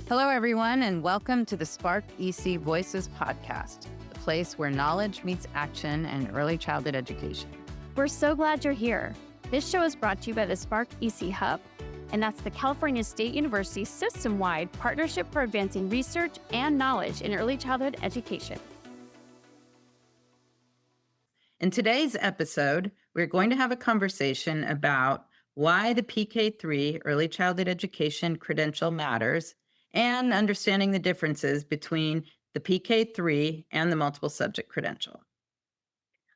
Hello, everyone, and welcome to the Spark ECE Voices podcast, the place where knowledge meets action and early childhood education. We're so glad you're here. This show is brought to you by the Spark ECE Hub, and that's the California State University system-wide partnership for advancing research and knowledge in early childhood education. In today's episode, we're going to have a conversation about why the PK-3 Early Childhood Education Credential matters and understanding the differences between the PK-3 and the Multiple Subject Credential.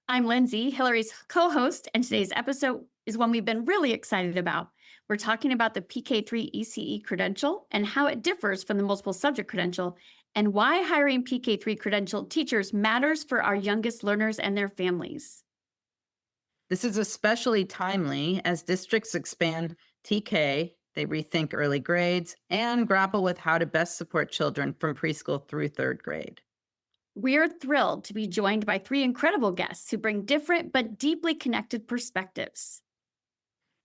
I'm Lindsay, Hillary's co-host, and today's episode is one we've been really excited about. We're talking about the PK-3 ECE Credential and how it differs from the Multiple Subject Credential, and why hiring PK-3 credentialed teachers matters for our youngest learners and their families. This is especially timely as districts expand TK, they rethink early grades, and grapple with how to best support children from preschool through third grade. We're thrilled to be joined by three incredible guests who bring different but deeply connected perspectives.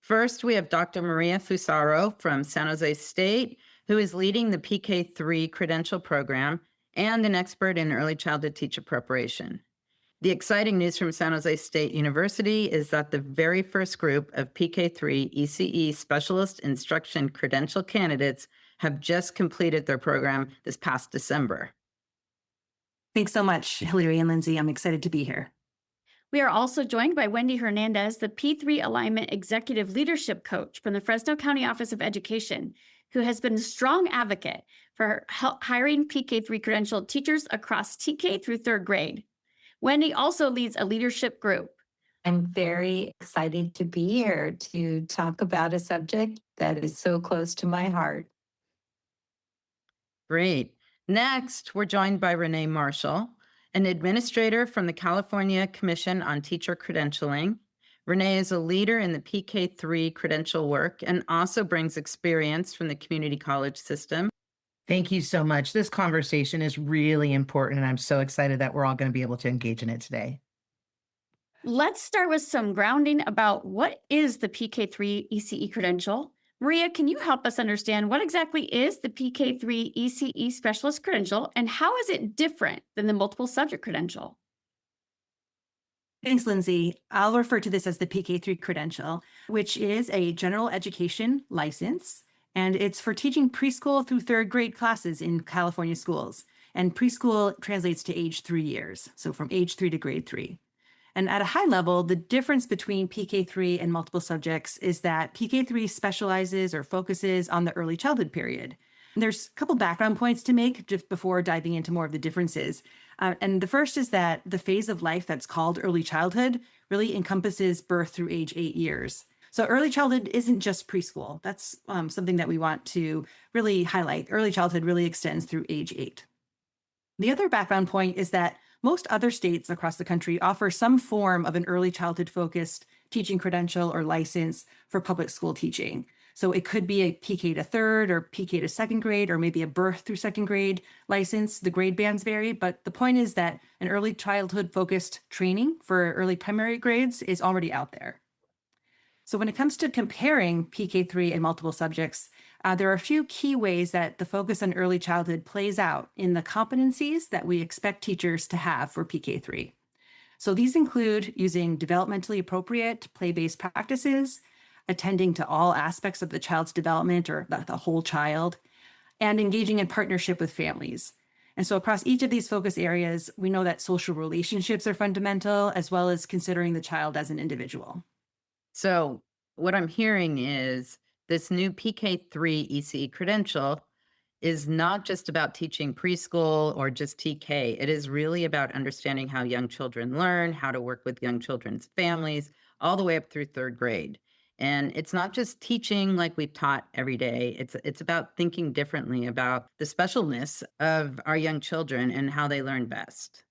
First, we have Dr. Maria Fusaro from San Jose State, who is leading the PK-3 credential program and an expert in early childhood teacher preparation. The exciting news from San Jose State University is that the very first group of PK-3 ECE Specialist Instruction Credential candidates have just completed their program this past December. Thanks so much, Hillary and Lindsay. I'm excited to be here. We are also joined by Wendy Hernandez, the P3 Alignment Executive Leadership Coach from the Fresno County Office of Education, who has been a strong advocate for hiring PK-3 credentialed teachers across TK through third grade. Wendy also leads a leadership group. I'm very excited to be here to talk about a subject that is so close to my heart. Great. Next, we're joined by Renee Marshall, an administrator from the California Commission on Teacher Credentialing. Renee is a leader in the PK-3 credential work and also brings experience from the community college system. Thank you so much. This conversation is really important, and I'm so excited that we're all going to be able to engage in it today. Let's start with some grounding about what is the PK-3 ECE credential. Maria, can you help us understand what exactly is the PK-3 ECE Specialist Credential and how is it different than the Multiple Subject Credential? Thanks, Lindsay. I'll refer to this as the PK-3 credential, which is a general education license, and it's for teaching preschool through third grade classes in California schools. And preschool translates to age 3 years, so from age 3 to grade 3. And at a high level, the difference between PK-3 and multiple subjects is that PK-3 specializes or focuses on the early childhood period. And there's a couple background points to make just before diving into more of the differences. And the first is that the phase of life that's called early childhood really encompasses birth through age 8 years. So early childhood isn't just preschool. That's something that we want to really highlight. Early childhood really extends through age 8. The other background point is that most other states across the country offer some form of an early childhood focused teaching credential or license for public school teaching. So it could be a PK to third or PK to second grade, or maybe a birth through second grade license. The grade bands vary, but the point is that an early childhood focused training for early primary grades is already out there. So when it comes to comparing PK-3 and multiple subjects, there are a few key ways that the focus on early childhood plays out in the competencies that we expect teachers to have for PK-3. So these include using developmentally appropriate play-based practices, attending to all aspects of the child's development or the whole child, and engaging in partnership with families. And so across each of these focus areas, we know that social relationships are fundamental, as well as considering the child as an individual. So what I'm hearing is this new PK-3 ECE credential is not just about teaching preschool or just TK. It is really about understanding how young children learn, how to work with young children's families, all the way up through third grade. And it's not just teaching like we've taught every day. It's about thinking differently about the specialness of our young children and how they learn best.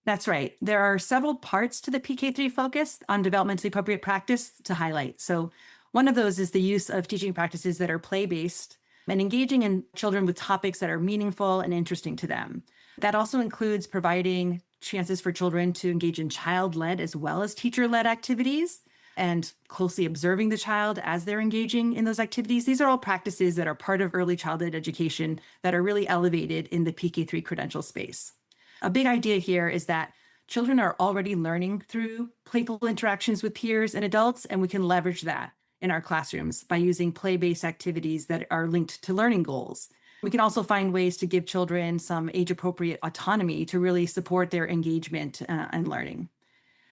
That's right. There are several parts to the PK-3 focus on developmentally appropriate practice to highlight. So one of those is the use of teaching practices that are play-based and engaging in children with topics that are meaningful and interesting to them. That also includes providing chances for children to engage in child-led as well as teacher-led activities. and closely observing the child as they're engaging in those activities. These are all practices that are part of early childhood education that are really elevated in the PK3 credential space. A big idea here is that children are already learning through playful interactions with peers and adults, and we can leverage that in our classrooms by using play-based activities that are linked to learning goals. We can also find ways to give children some age-appropriate autonomy to really support their engagement and learning.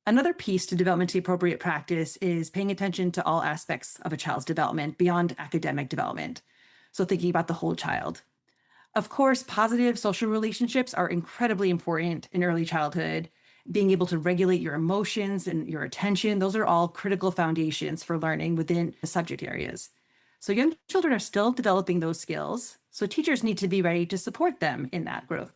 Another piece to developmentally appropriate practice is paying attention to all aspects of a child's development beyond academic development. So thinking about the whole child. Of course, positive social relationships are incredibly important in early childhood. Being able to regulate your emotions and your attention, those are all critical foundations for learning within the subject areas. So young children are still developing those skills, so teachers need to be ready to support them in that growth.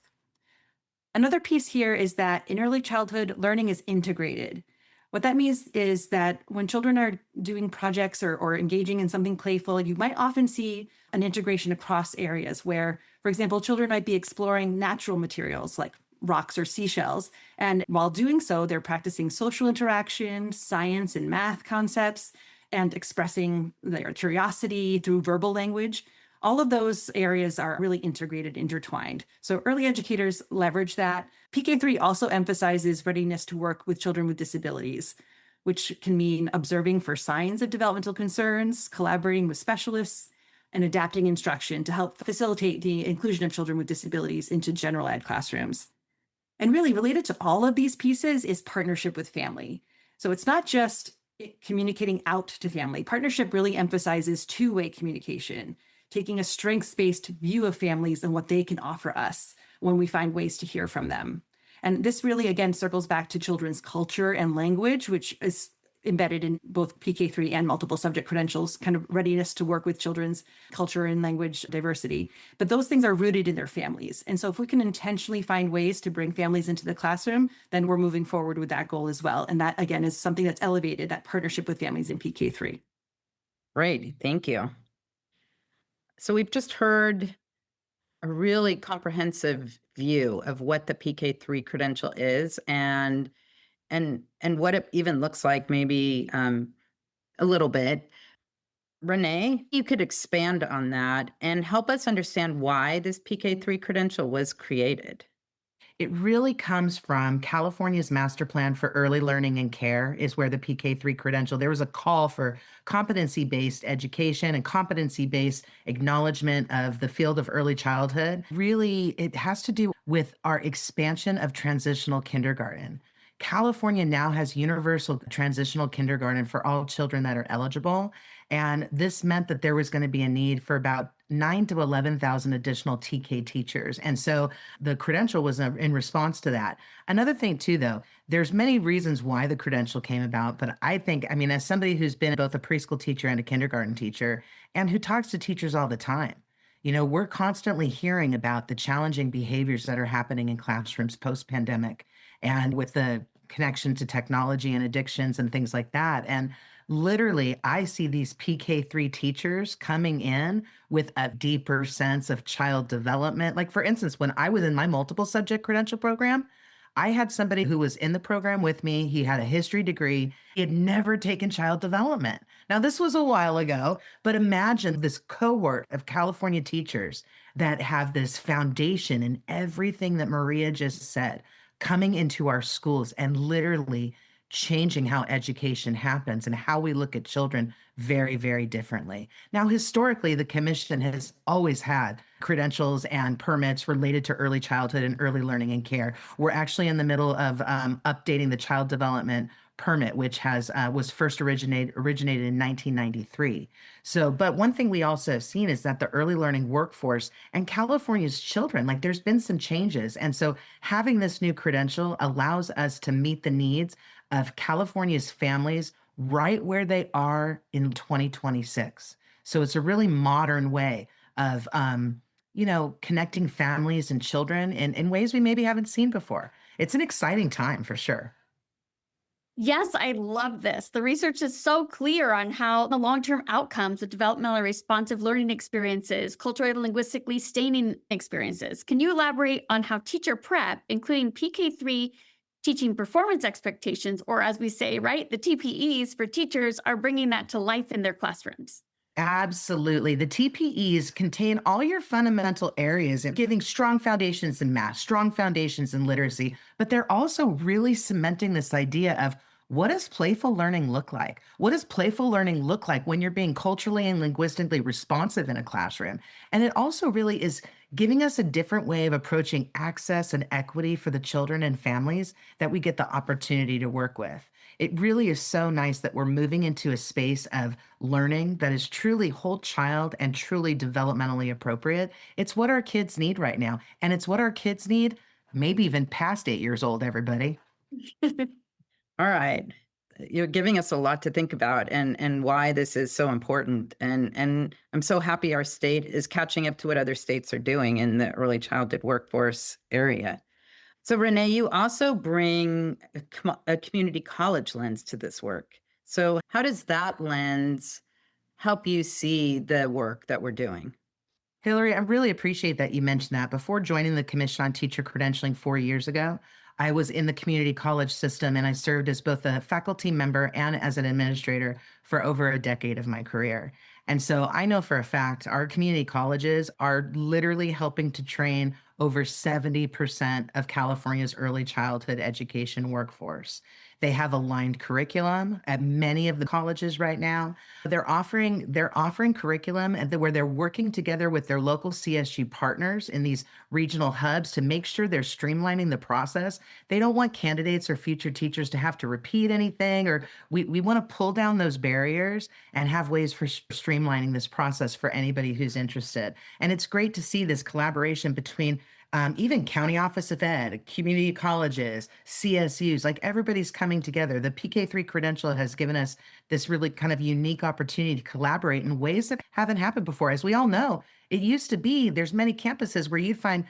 Another piece here is that in early childhood, learning is integrated. What that means is that when children are doing projects or engaging in something playful, you might often see an integration across areas where, for example, children might be exploring natural materials like rocks or seashells. And while doing so, they're practicing social interaction, science and math concepts, and expressing their curiosity through verbal language. All of those areas are really integrated, intertwined. So early educators leverage that. PK3 also emphasizes readiness to work with children with disabilities, which can mean observing for signs of developmental concerns, collaborating with specialists, and adapting instruction to help facilitate the inclusion of children with disabilities into general ed classrooms. And really related to all of these pieces is partnership with family. So it's not just communicating out to family. Partnership really emphasizes two-way communication, taking a strengths-based view of families and what they can offer us when we find ways to hear from them. And this really, again, circles back to children's culture and language, which is embedded in both PK3 and multiple subject credentials, kind of readiness to work with children's culture and language diversity. But those things are rooted in their families. And so if we can intentionally find ways to bring families into the classroom, then we're moving forward with that goal as well. And that, again, is something that's elevated, that partnership with families in PK3. Great, thank you. So we've just heard a really comprehensive view of what the PK3 credential is and what it even looks like, maybe a little bit. Renee, you could expand on that and help us understand why this PK3 credential was created. It really comes from California's Master Plan for Early Learning and Care is where the PK3 credential, there was a call for competency-based education and competency-based acknowledgement of the field of early childhood. Really, it has to do with our expansion of transitional kindergarten. California now has universal transitional kindergarten for all children that are eligible. And this meant that there was going to be a need for about 9,000 to 11,000 additional TK teachers. And so the credential was in response to that. Another thing too, though, there's many reasons why the credential came about, but I think, as somebody who's been both a preschool teacher and a kindergarten teacher and who talks to teachers all the time, we're constantly hearing about the challenging behaviors that are happening in classrooms post-pandemic and with the connection to technology and addictions and things like that. And literally, I see these PK3 teachers coming in with a deeper sense of child development. Like, for instance, when I was in my multiple subject credential program, I had somebody who was in the program with me. He had a history degree. He had never taken child development. Now, this was a while ago, but imagine this cohort of California teachers that have this foundation in everything that Maria just said, coming into our schools and literally changing how education happens and how we look at children very, very differently. Now, historically, the commission has always had credentials and permits related to early childhood and early learning and care. We're actually in the middle of updating the child development permit, which was first originated in 1993. So, but one thing we also have seen is that the early learning workforce and California's children, like, there's been some changes. And so having this new credential allows us to meet the needs of California's families right where they are in 2026. So it's a really modern way of, connecting families and children in ways we maybe haven't seen before. It's an exciting time for sure. Yes, I love this. The research is so clear on how the long-term outcomes of developmentally responsive learning experiences, culturally and linguistically staining experiences. Can you elaborate on how teacher prep, including PK3 teaching performance expectations, or as we say, right, the TPEs for teachers are bringing that to life in their classrooms. Absolutely. The TPEs contain all your fundamental areas and giving strong foundations in math, strong foundations in literacy, but they're also really cementing this idea of what does playful learning look like? What does playful learning look like when you're being culturally and linguistically responsive in a classroom? And it also really is giving us a different way of approaching access and equity for the children and families that we get the opportunity to work with. It really is so nice that we're moving into a space of learning that is truly whole child and truly developmentally appropriate. It's what our kids need right now. And it's what our kids need, maybe even past 8 years old, everybody. All right. You're giving us a lot to think about and why this is so important. And I'm so happy our state is catching up to what other states are doing in the early childhood workforce area. So Renee, you also bring a community college lens to this work. So how does that lens help you see the work that we're doing? Hillary, I really appreciate that you mentioned that. Before joining the Commission on Teacher Credentialing 4 years ago, I was in the community college system and I served as both a faculty member and as an administrator for over a decade of my career. And so I know for a fact our community colleges are literally helping to train over 70% of California's early childhood education workforce. They have aligned curriculum at many of the colleges right now. They're offering curriculum where they're working together with their local CSU partners in these regional hubs to make sure they're streamlining the process. They don't want candidates or future teachers to have to repeat anything, or we want to pull down those barriers and have ways for streamlining this process for anybody who's interested. And it's great to see this collaboration between even County Office of Ed, community colleges, CSUs, like everybody's coming together. The PK-3 credential has given us this really kind of unique opportunity to collaborate in ways that haven't happened before. As we all know, it used to be there's many campuses where you'd find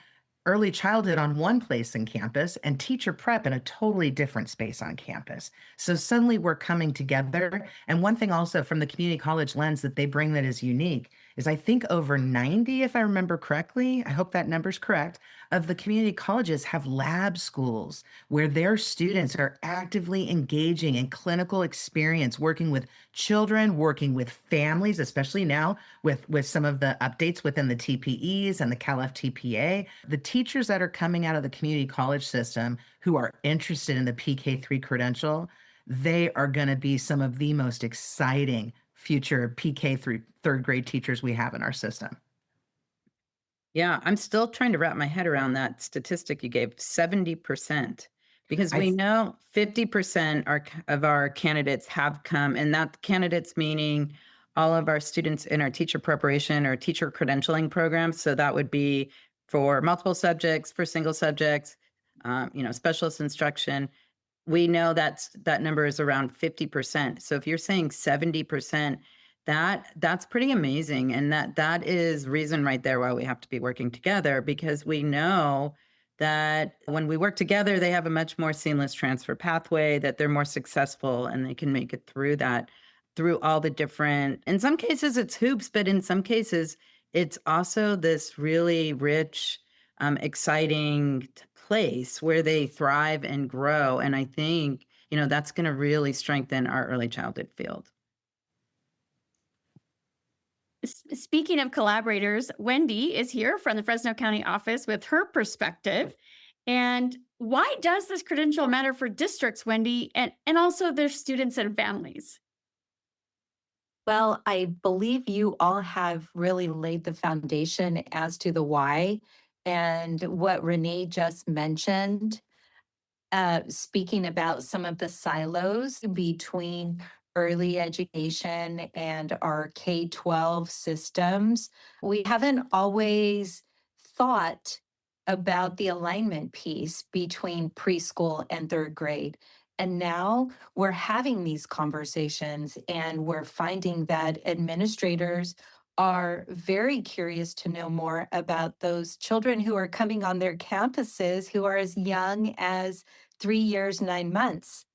early childhood on one place in campus and teacher prep in a totally different space on campus. So suddenly we're coming together. And one thing also from the community college lens that they bring that is unique is I think over 90, if I remember correctly, I hope that number's correct, of the community colleges have lab schools where their students are actively engaging in clinical experience, working with children, working with families, especially now with some of the updates within the TPEs and the CalFTPA. The teachers that are coming out of the community college system who are interested in the PK-3 credential, they are going to be some of the most exciting future PK-3 third grade teachers we have in our system. Yeah, I'm still trying to wrap my head around that statistic you gave, 70%, because I we th- know 50% of our candidates have come, and that candidates meaning all of our students in our teacher preparation or teacher credentialing programs. So that would be for multiple subjects, for single subjects, specialist instruction. We know that number is around 50%. So if you're saying 70%, that's pretty amazing. And that is reason right there why we have to be working together, because we know that when we work together, they have a much more seamless transfer pathway, that they're more successful and they can make it through all the different, in some cases it's hoops, but in some cases it's also this really rich, exciting place where they thrive and grow. And I think, that's going to really strengthen our early childhood field. Speaking of collaborators, Wendy is here from the Fresno County office with her perspective. And why does this credential matter for districts, Wendy, and also their students and families? Well, I believe you all have really laid the foundation as to the why. And what Renee just mentioned, speaking about some of the silos between early education and our K-12 systems, we haven't always thought about the alignment piece between preschool and third grade. And now we're having these conversations and we're finding that administrators are very curious to know more about those children who are coming on their campuses who are as young as 3 years, 9 months.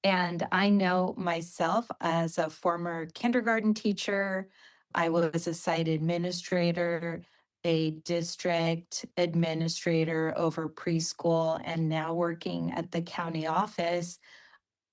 And I know myself as a former kindergarten teacher, I was a site administrator a district administrator over preschool and now working at the county office,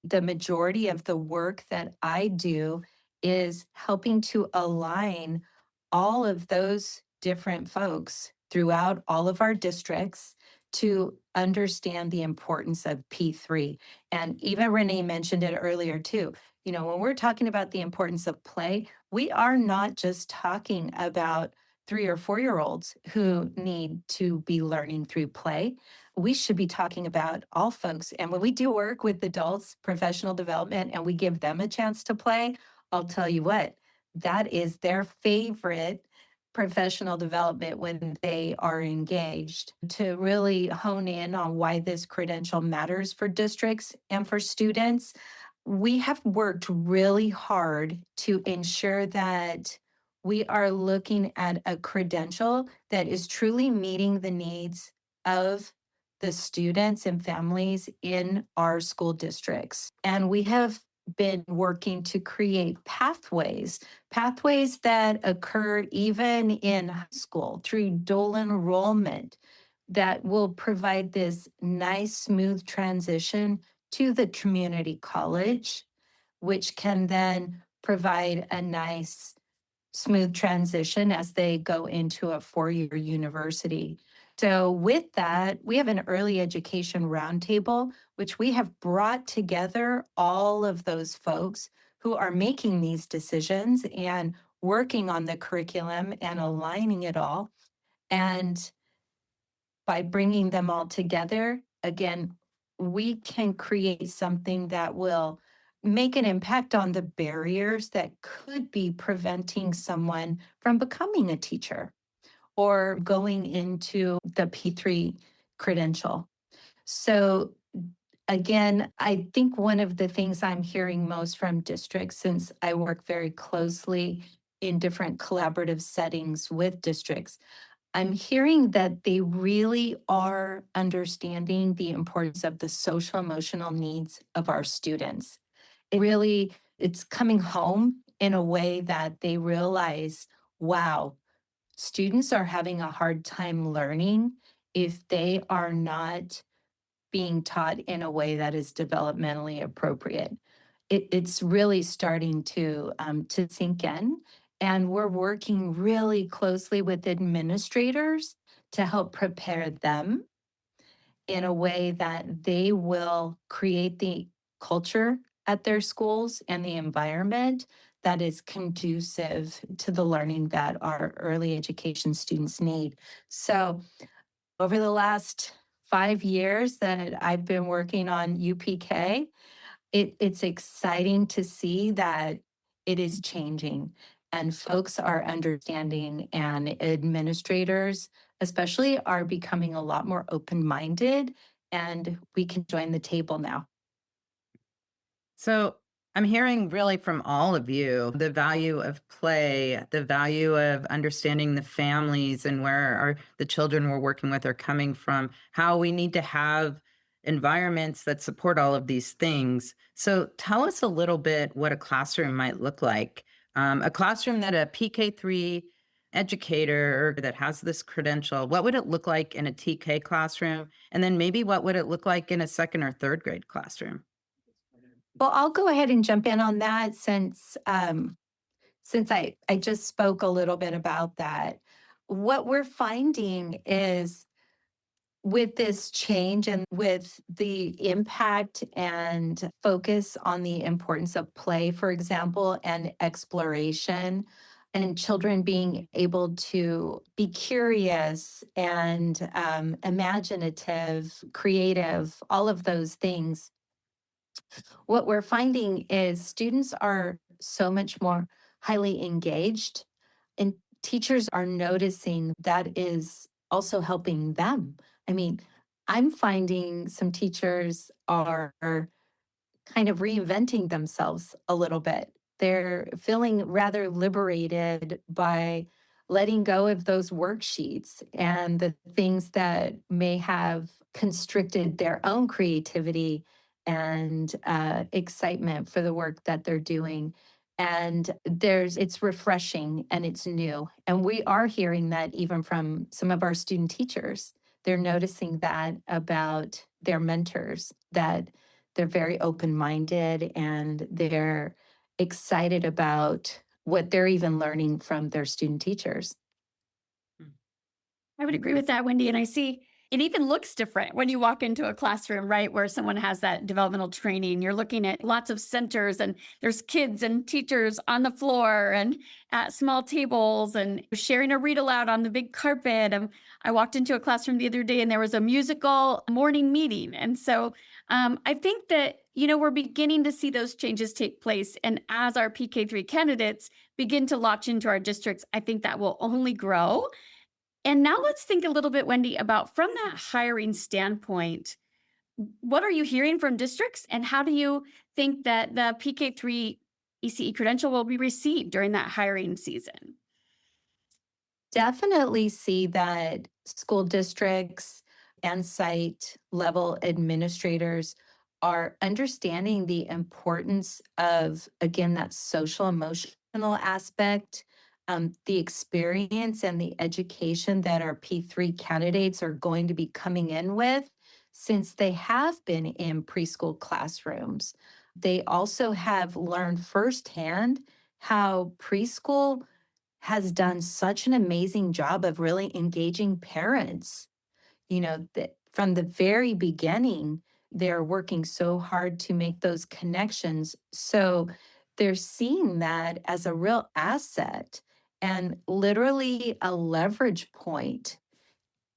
the majority of the work that I do is helping to align all of those different folks throughout all of our districts to understand the importance of P3. And even Renee mentioned it earlier too. You know, when we're talking about the importance of play, we are not just talking about 3 or 4-year-olds who need to be learning through play. We should be talking about all folks. And when we do work with adults, professional development, and we give them a chance to play, I'll tell you what, that is their favorite professional development when they are engaged. To really hone in on why this credential matters for districts and for students, we have worked really hard to ensure that we are looking at a credential that is truly meeting the needs of the students and families in our school districts. And we have been working to create pathways that occur even in high school through dual enrollment that will provide this nice, smooth transition to the community college, which can then provide a nice, smooth transition as they go into a 4-year university. So with that, we have an early education roundtable, which we have brought together all of those folks who are making these decisions and working on the curriculum and aligning it all. And by bringing them all together, again, we can create something that will make an impact on the barriers that could be preventing someone from becoming a teacher or going into the P3 credential. So again, I think one of the things I'm hearing most from districts, since I work very closely in different collaborative settings with districts, I'm hearing that they really are understanding the importance of the social emotional needs of our students. It's coming home in a way that they realize, wow, students are having a hard time learning if they are not being taught in a way that is developmentally appropriate. It's really starting to sink in, and we're working really closely with administrators to help prepare them in a way that they will create the culture at their schools and the environment that is conducive to the learning that our early education students need. So over the last 5 years that I've been working on UPK, it's exciting to see that it is changing and folks are understanding, and administrators especially are becoming a lot more open-minded, and we can join the table now. So I'm hearing really from all of you the value of play, the value of understanding the families and where the children we're working with are coming from, how we need to have environments that support all of these things. So tell us a little bit what a classroom might look like. A classroom that a PK3 educator that has this credential, what would it look like in a TK classroom? And then maybe what would it look like in a second or third grade classroom? Well, I'll go ahead and jump in on that since I just spoke a little bit about that. What we're finding is with this change and with the impact and focus on the importance of play, for example, and exploration, and children being able to be curious and imaginative, creative, all of those things, what we're finding is students are so much more highly engaged, and teachers are noticing that is also helping them. I mean, I'm finding some teachers are kind of reinventing themselves a little bit. They're feeling rather liberated by letting go of those worksheets and the things that may have constricted their own creativity and excitement for the work that they're doing. And it's refreshing and it's new. And we are hearing that even from some of our student teachers. They're noticing that about their mentors, that they're very open-minded and they're excited about what they're even learning from their student teachers. I would agree with that, Wendy. And I see it even looks different when you walk into a classroom, right, where someone has that developmental training. You're looking at lots of centers and there's kids and teachers on the floor and at small tables and sharing a read aloud on the big carpet. I walked into a classroom the other day and there was a musical morning meeting. And so I think that, we're beginning to see those changes take place. And as our PK3 candidates begin to launch into our districts, I think that will only grow. And now let's think a little bit, Wendy, about from that hiring standpoint, what are you hearing from districts and how do you think that the PK3 ECE credential will be received during that hiring season? Definitely see that school districts and site level administrators are understanding the importance of, again, that social emotional aspect, the experience and the education that our P3 candidates are going to be coming in with, since they have been in preschool classrooms. They also have learned firsthand how preschool has done such an amazing job of really engaging parents. That from the very beginning, they're working so hard to make those connections. So they're seeing that as a real asset and literally a leverage point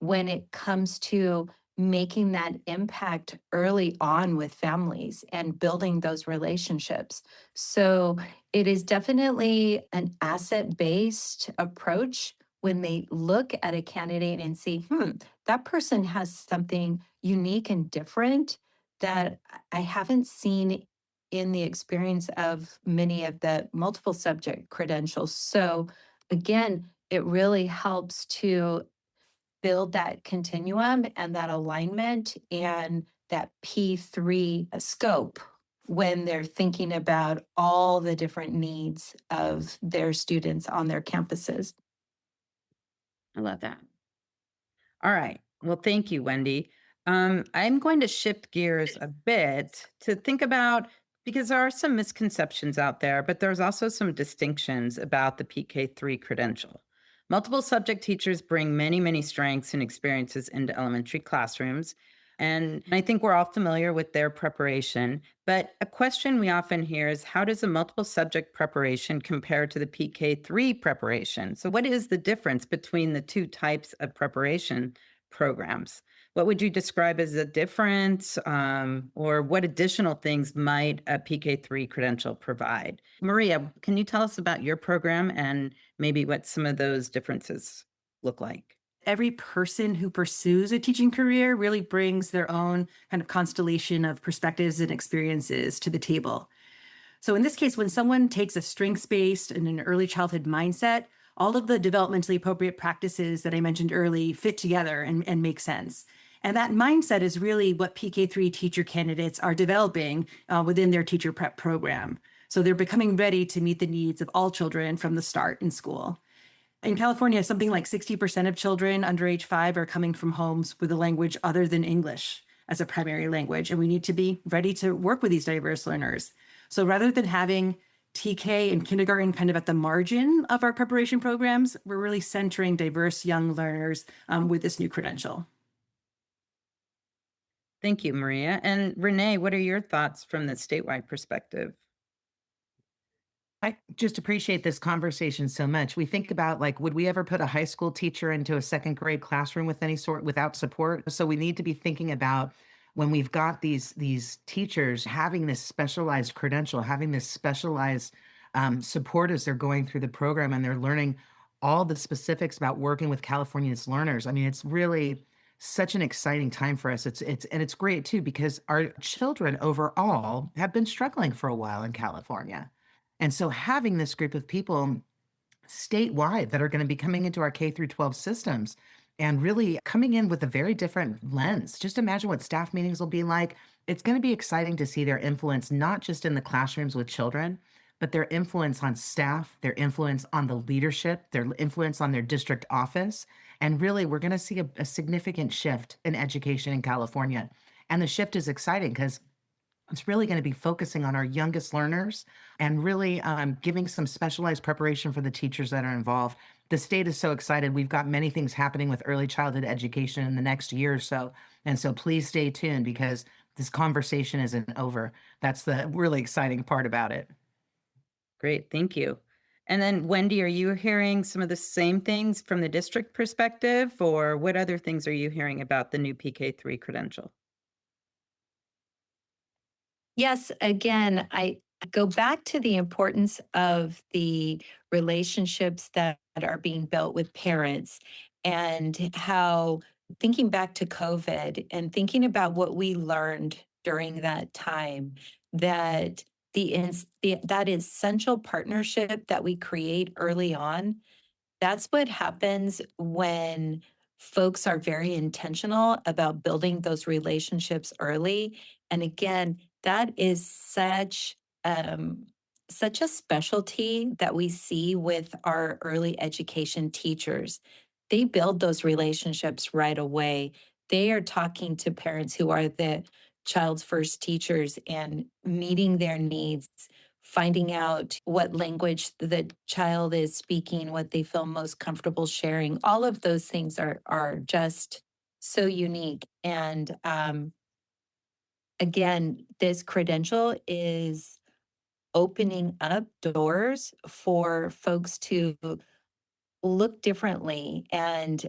when it comes to making that impact early on with families and building those relationships. So it is definitely an asset-based approach when they look at a candidate and see, that person has something unique and different that I haven't seen in the experience of many of the multiple subject credentials. So again, it really helps to build that continuum and that alignment and that P3 scope when they're thinking about all the different needs of their students on their campuses. I love that. All right. Well, thank you, Wendy. I'm going to shift gears a bit to think about, because there are some misconceptions out there, but there's also some distinctions about the PK3 credential. Multiple subject teachers bring many, many strengths and experiences into elementary classrooms. And I think we're all familiar with their preparation. But a question we often hear is, how does a multiple subject preparation compare to the PK3 preparation? So what is the difference between the two types of preparation programs? What would you describe as a difference, or what additional things might a PK3 credential provide? Maria, can you tell us about your program and maybe what some of those differences look like? Every person who pursues a teaching career really brings their own kind of constellation of perspectives and experiences to the table. So in this case, when someone takes a strengths-based and an early childhood mindset, all of the developmentally appropriate practices that I mentioned early fit together and make sense. And that mindset is really what PK3 teacher candidates are developing within their teacher prep program. So they're becoming ready to meet the needs of all children from the start in school. In California, something like 60% of children under age 5 are coming from homes with a language other than English as a primary language, and we need to be ready to work with these diverse learners. So rather than having TK and kindergarten kind of at the margin of our preparation programs, we're really centering diverse young learners with this new credential. Thank you, Maria. And Renee, what are your thoughts from the statewide perspective? I just appreciate this conversation so much. We think about, like, would we ever put a high school teacher into a second grade classroom with any sort without support? So we need to be thinking about, when we've got these teachers having this specialized credential, having this specialized support as they're going through the program and they're learning all the specifics about working with California's learners. I mean, it's really such an exciting time for us. It's great too, because our children overall have been struggling for a while in California. And so having this group of people statewide that are going to be coming into our K through 12 systems and really coming in with a very different lens. Just imagine what staff meetings will be like. It's going to be exciting to see their influence, not just in the classrooms with children, but their influence on staff, their influence on the leadership, their influence on their district office. And really, we're going to see a significant shift in education in California. And the shift is exciting because it's really going to be focusing on our youngest learners and really giving some specialized preparation for the teachers that are involved. The state is so excited. We've got many things happening with early childhood education in the next year or so. And so please stay tuned because this conversation isn't over. That's the really exciting part about it. Great, thank you. And then Wendy, are you hearing some of the same things from the district perspective, or what other things are you hearing about the new PK-3 credential? Yes, again, I go back to the importance of the relationships that are being built with parents and how thinking back to COVID and thinking about what we learned during that time, that that essential partnership that we create early on, that's what happens when folks are very intentional about building those relationships early. And again, that is such a specialty that we see with our early education teachers. They build those relationships right away. They are talking to parents who are the child's first teachers and meeting their needs, finding out what language the child is speaking, what they feel most comfortable sharing. All of those things are just so unique. And again, this credential is opening up doors for folks to look differently and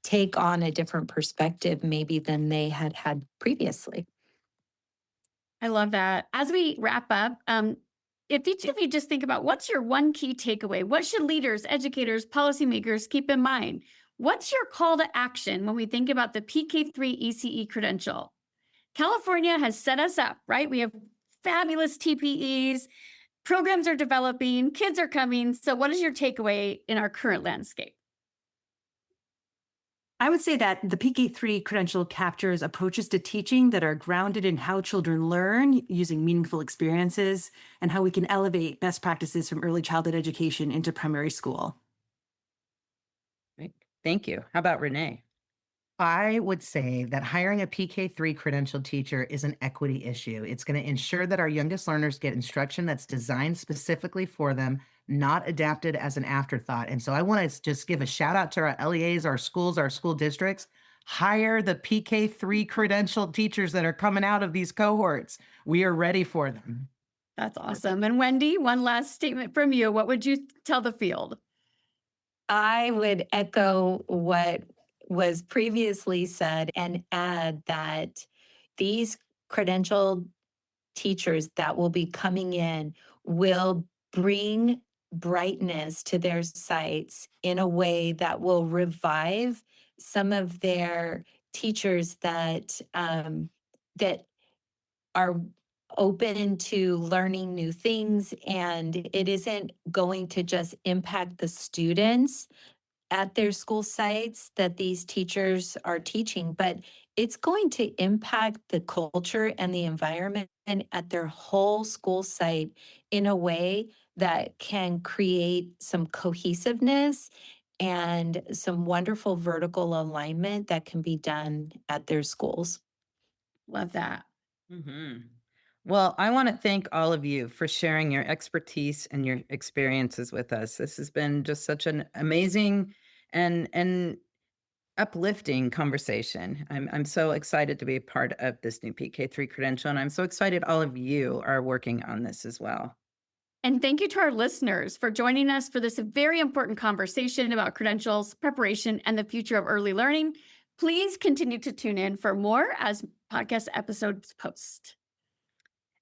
take on a different perspective maybe than they had had previously. I love that. As we wrap up, if each of you just think about what's your one key takeaway, what should leaders, educators, policymakers keep in mind? What's your call to action when we think about the PK-3 ECE credential? California has set us up, right? We have fabulous TPEs, programs are developing, kids are coming. So what is your takeaway in our current landscape? I would say that the PK-3 credential captures approaches to teaching that are grounded in how children learn using meaningful experiences and how we can elevate best practices from early childhood education into primary school. Right. Thank you. How about Renee? I would say that hiring a PK-3 credentialed teacher is an equity issue. It's going to ensure that our youngest learners get instruction that's designed specifically for them, not adapted as an afterthought. And so I want to just give a shout out to our LEAs, our schools, our school districts. Hire the PK-3 credentialed teachers that are coming out of these cohorts. We are ready for them. That's awesome. And Wendy, one last statement from you. What would you tell the field? I would echo what was previously said and add that these credentialed teachers that will be coming in will bring brightness to their sites in a way that will revive some of their teachers that are open to learning new things, and it isn't going to just impact the students at their school sites that these teachers are teaching, but it's going to impact the culture and the environment at their whole school site in a way that can create some cohesiveness and some wonderful vertical alignment that can be done at their schools. Love that. Well, I want to thank all of you for sharing your expertise and your experiences with us. This has been just such an amazing and uplifting conversation. I'm so excited to be a part of this new PK-3 credential, and I'm so excited all of you are working on this as well. And thank you to our listeners for joining us for this very important conversation about credentials, preparation, and the future of early learning. Please continue to tune in for more as podcast episodes post.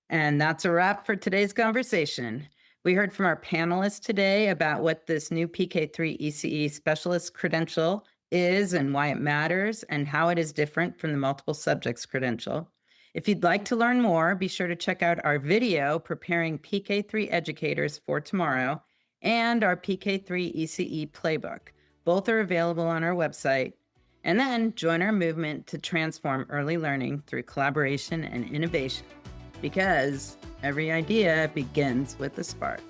And that's a wrap for today's conversation. We heard from our panelists today about what this new PK-3 ECE Specialist Credential is and why it matters and how it is different from the Multiple Subjects Credential. If you'd like to learn more, be sure to check out our video, Preparing PK-3 Educators for Tomorrow, and our PK-3 ECE Playbook. Both are available on our website. And then join our movement to transform early learning through collaboration and innovation. Because Every idea begins with a spark.